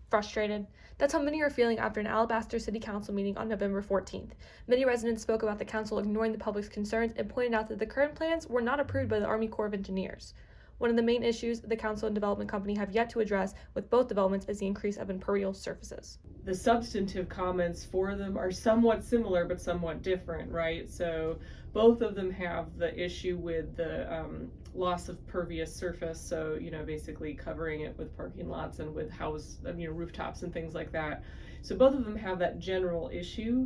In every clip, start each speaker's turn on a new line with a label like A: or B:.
A: Frustrated. That's how many are feeling after an Alabaster City Council meeting on November 14th. Many residents spoke about the council ignoring the public's concerns and pointed out that the current plans were not approved by the Army Corps of Engineers. One of the main issues the council and development company have yet to address with both developments is the increase of impervious surfaces.
B: The substantive comments for them are somewhat similar but somewhat different, right? So both of them have the issue with the loss of pervious surface, so basically covering it with parking lots and with rooftops and things like that. So both of them have that general issue.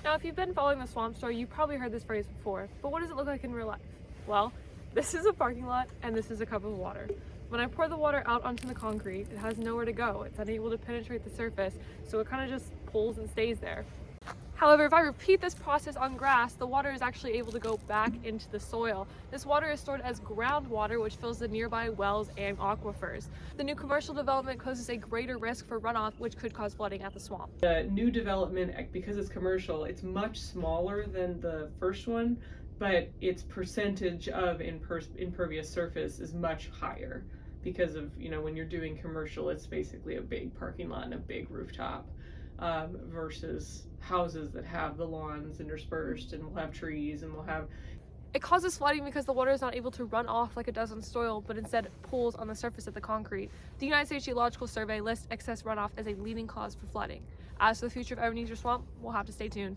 A: Now, if you've been following the swamp story, you've probably heard this phrase before, but what does it look like in real life? Well, this is a parking lot and this is a cup of water. When I pour the water out onto the concrete, it has nowhere to go. It's unable to penetrate the surface, so it kind of just pulls and stays there. However, if I repeat this process on grass, the water is actually able to go back into the soil. This water is stored as groundwater, which fills the nearby wells and aquifers. The new commercial development poses a greater risk for runoff, which could cause flooding at the swamp.
B: The new development, because it's commercial, it's much smaller than the first one, but its percentage of impervious surface is much higher because of, when you're doing commercial, it's basically a big parking lot and a big rooftop. Versus houses that have the lawns interspersed and will have trees and will have.
A: It causes flooding because the water is not able to run off like it does on soil, but instead pools on the surface of the concrete. The United States Geological Survey lists excess runoff as a leading cause for flooding. As for the future of Ebenezer Swamp, we'll have to stay tuned.